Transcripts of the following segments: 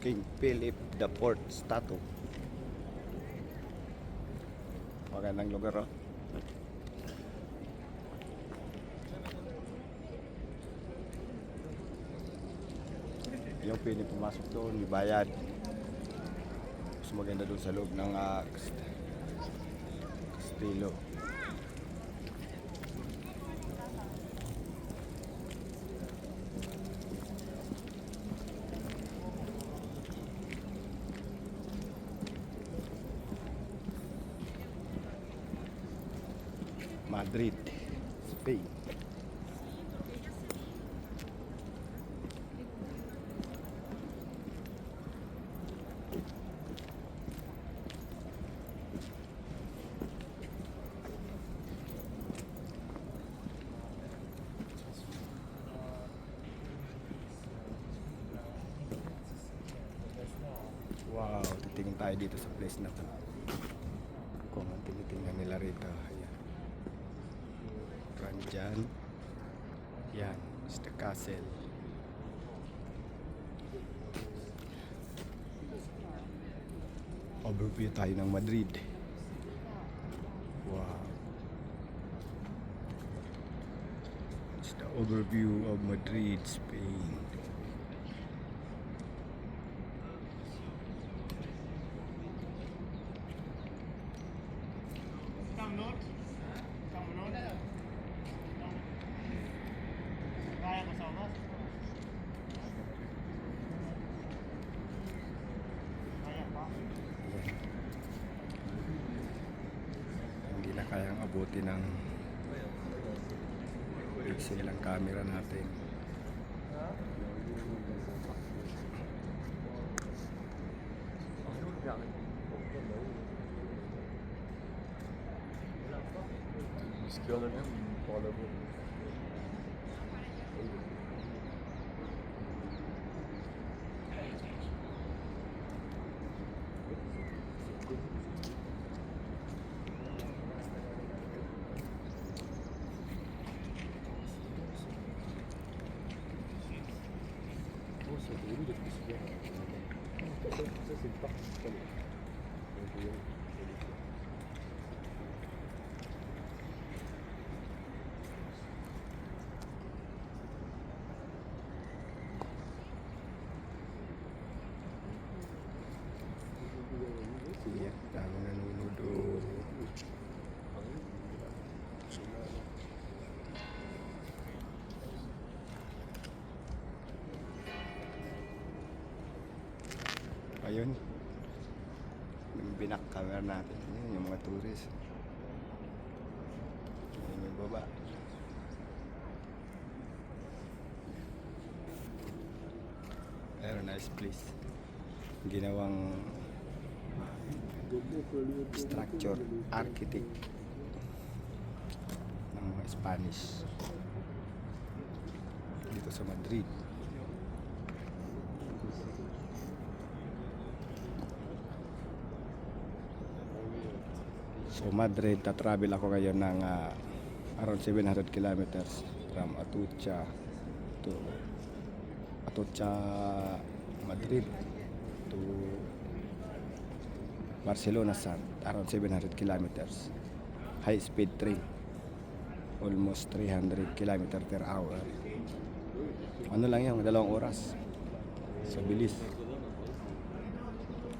King Philip the Fourth statue. Magandang lugar, oh. Yung pwede pumasok doon, ibayad. Mas maganda doon sa loob ng kastilo. Madrid, Spain. Wow, titingin tayo dito sa place na to. Kung ang tinitingnan nila rito. Ayan. Dyan. Yan, is the castle. Overview tayo ng Madrid. Wow. It's the overview of Madrid, Spain. Hindi na kayang abuti ng pixel ang camera natin. Iyak, dami nanonood. Ayun, yung binak camera natin. Ayun, yung mga tourist. Ayun yung baba. Very nice place. Ginawang structure architect ng mga Spanish dito sa Madrid. So Madrid, ta-travel ako ngayon ng around 700 kilometers from Atocha to Madrid to Barcelona, around 700 kilometers. High speed train, almost 300 kilometer per hour. Ano lang yan, 2 oras. So bilis.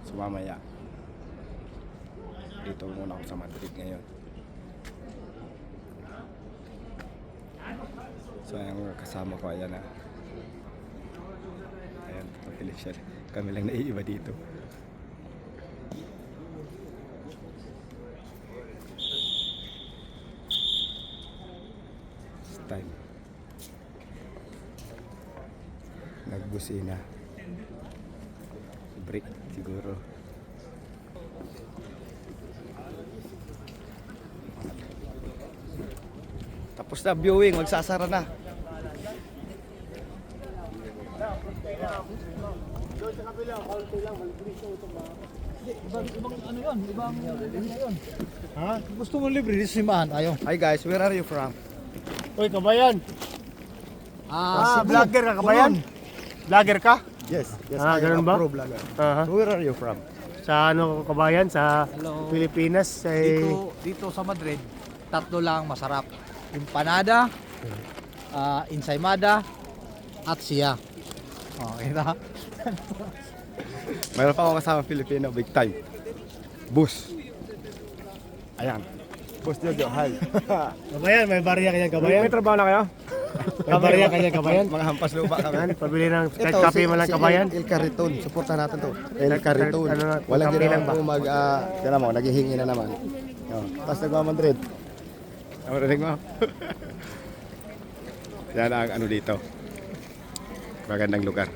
So mamaya dito muna ako sa Madrid ngayon. So yung kasama ko, ayan na. Ayan, papilis siya. Kami lang naiiba dito. It's time. Nagbusina. Break siguro. Tapos na viewing, magsasara na. Ibang ano yun? Ibang libre na yun. Ha? Gusto mo libre? Dito simahan tayo. Hi guys, where are you from? Uy, kabayan. Vlogger ka kabayan? Vlogger ka? Yes, yes. Ah, I ganun am ba? a pro vlogger. Aha. Where are you from? Sa ano kabayan sa Hello. Pilipinas ay Dito sa Madrid, tatlo lang masarap. Empanada, ensaymada, at siya. Okay na. Mayroon pa akong kasama Filipino, big time. Bus. Ayan. Bus Jojo, hi. kabayan, may barya kanya kabayan. May trabaho na kayo? May barya kanya kabayan. Mga hampas lupa kami. Yan, pabili ng kahit kape man lang kabayan. El Cariton, suportahan natin to. El Cariton. Ano na, Walang kape lang ginawa ba? po tira mo, naghihingi na naman. Tapos nagmamadrid. Ano rin mo? Yan ang ano dito. Magandang lugar.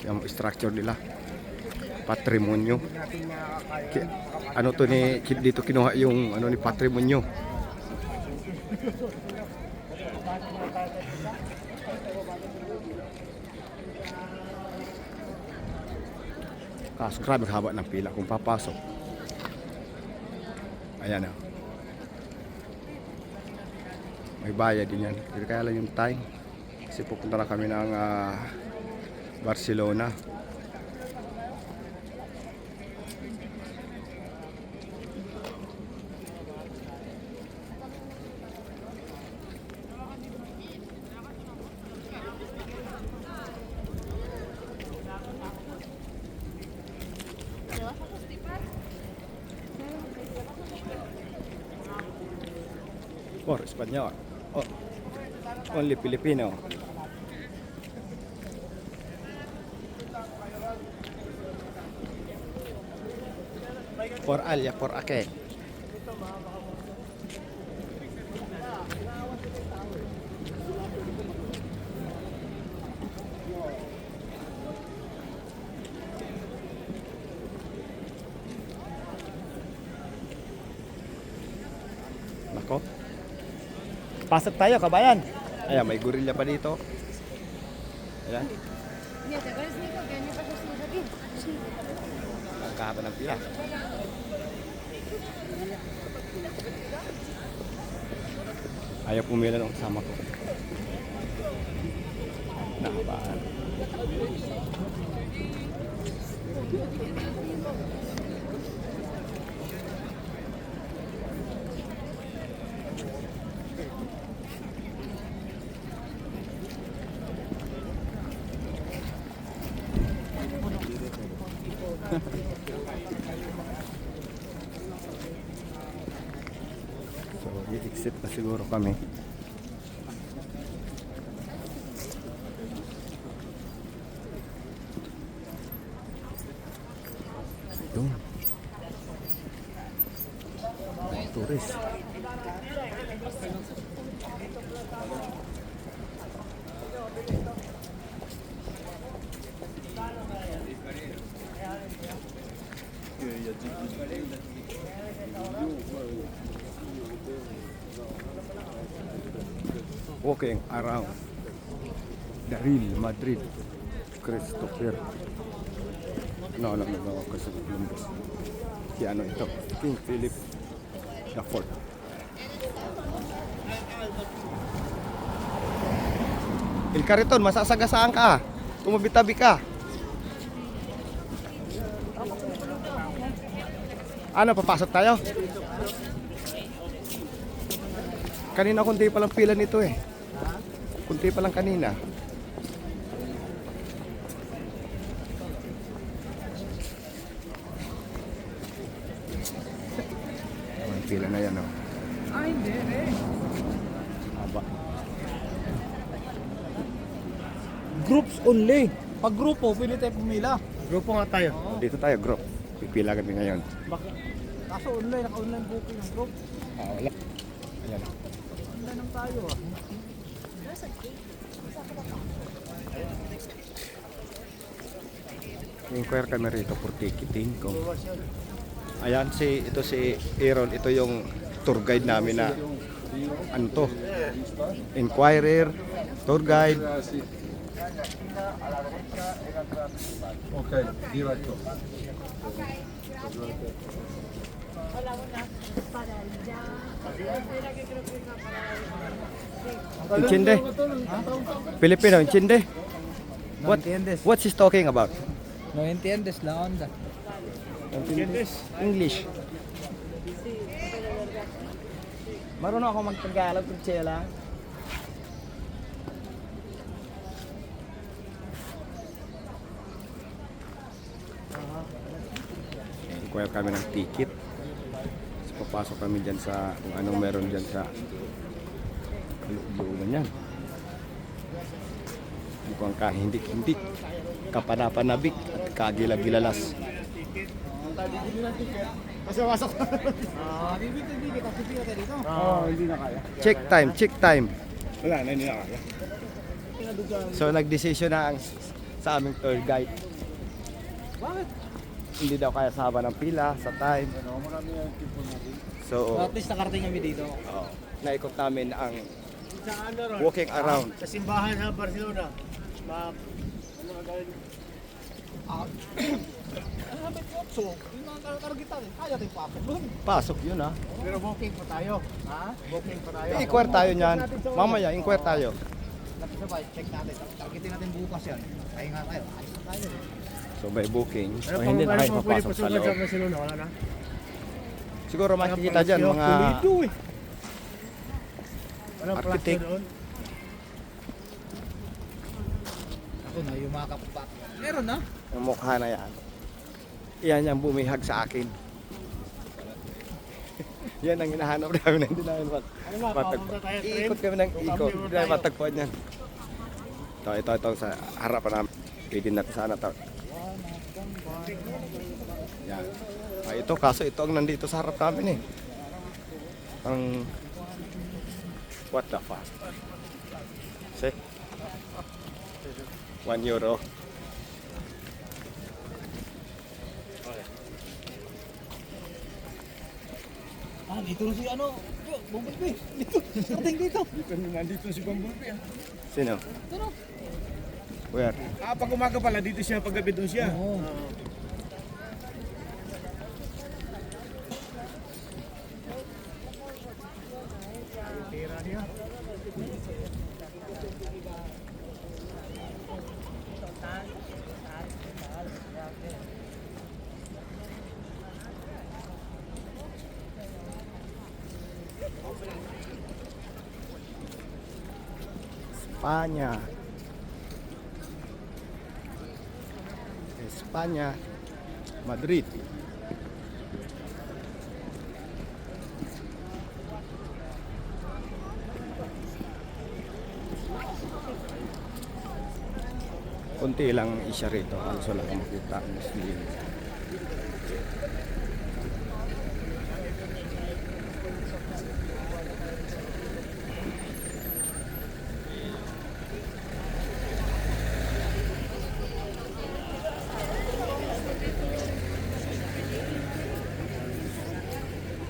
Yung structure nila. Patrimonyo. Ano to ni dito kinuha yung ano ni patrimonyo. Kaso grabe haba ng pila kung papasok. Ayan o. May bayad din yan. Pero kaya lang yung time. Kasi pupunta na kami ng Barcelona. Por Espanyol. Oh. Only Filipino. Por Alia, por Ake. Nako. Pasok tayo, kabayan. Ayan, may gorilla pa dito. Ayan. Нет, я говорю, я не хочу с ней ходить. Ang kahaba ng pila. Ayaw pumila ng kasama ko. Nahabaan. So, i-exit na siguro kami. Yun. Turis. Walking around the real Madrid Christopher. No, Christopher Columbus. Si ano ito? King Philip the Fourth. El Cariton, masasagasaan ka. Tumabitabi ka. Ano, papasok tayo? Kanina kunti pa lang pila nito eh. Kunti pa lang kanina. Ang pila na yan oh. Ay, hindi. Haba. Groups only. Pag grupo, pwede tayo pumila. Grupo nga tayo. Dito tayo group. Pipila kami ngayon. Kaso online, naka-online booking ng group. Wala. Ayan. Online lang tayo ah. Inquire kami rito for ticketing. Kung... Ayan, ito si Aaron. Ito yung tour guide namin na ano to? Inquirer, tour guide. Okay, directo. Intindi? Filipino, intindi? What, entiendes. what's he talking about? No entiendes la onda. English. Marunong ako mag-Tagalog kung siya lang. Inquire kami ng ticket. So, papasok kami dyan sa kung anong meron dyan sa loob-looban yan. Mukhang kahindik-hindik, kapanapanabik at kagilagilalas. Pasok. Bibig kita pipila tayo dito. Hindi na kaya. Check time, check time. Wala na, hindi na kaya. So nagdesisyon na ang sa aming tour guide. Bakit? Hindi daw kaya sama ng pila sa time. So, At least nakarating kami dito. naikot namin ang Sa ano ron? walking around. Sa simbahan sa Barcelona. Ano ka gawin? Ano sabi ko? So, yung mga target natin, kaya tayong pasok doon. Pasok yun ha. Pero booking pa tayo. Ha? Booking pa tayo. Inquire tayo niyan. Mamaya, inquire tayo. Sabay, check natin. Targetin natin bukas yan. Kaya nga tayo. Ayos na tayo. So may booking. Ano O hindi na kayo pang pwede papasok sa pasukan sa loob. Barcelona? Wala na. Siguro makikita dyan mga Anong architect. plasto doon? Ako na, yung mga kapat. Meron na. Ang mukha na yan. Yan yung bumihag sa akin. Yan ang hinahanap namin na hindi namin Ano ba? matagpuan. Papunta tayo train? Iikot kami ng ikot. Hindi namin matagpuan yan. Ito sa harapan namin. Pwede natin sana ito. Yan. Ito, kaso ito ang nandito sa harap namin eh. Ang... What the fuck? See? €1. Dito na si ano. Bumbilbi. Dito. Karating dito. Nandito si Bumblebee. Sino? Tara. Where? Pag umaga pala, dito siya. Pag gabi doon siya. Oo. Tira niya. Espanya. Espanya. Madrid. Kunti lang isya rito. Also lang makita ang Muslim.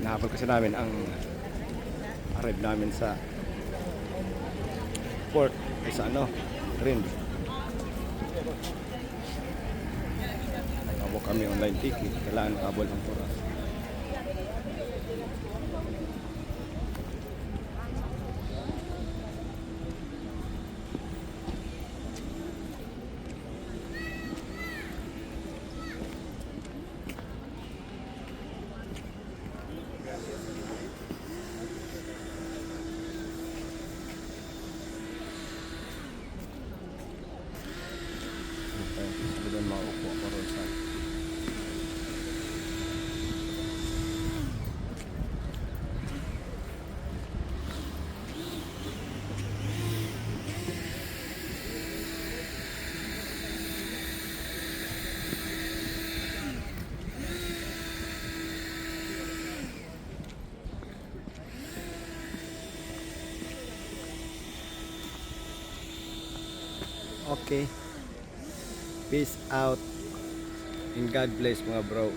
Nahabol kasi namin ang arrive namin sa port sa ano, train. Nakabok kami online ticket, kailangan nakabol ang oras. Sabi doon makaupo ako ron sa Okay. Peace out. And God bless mga bro.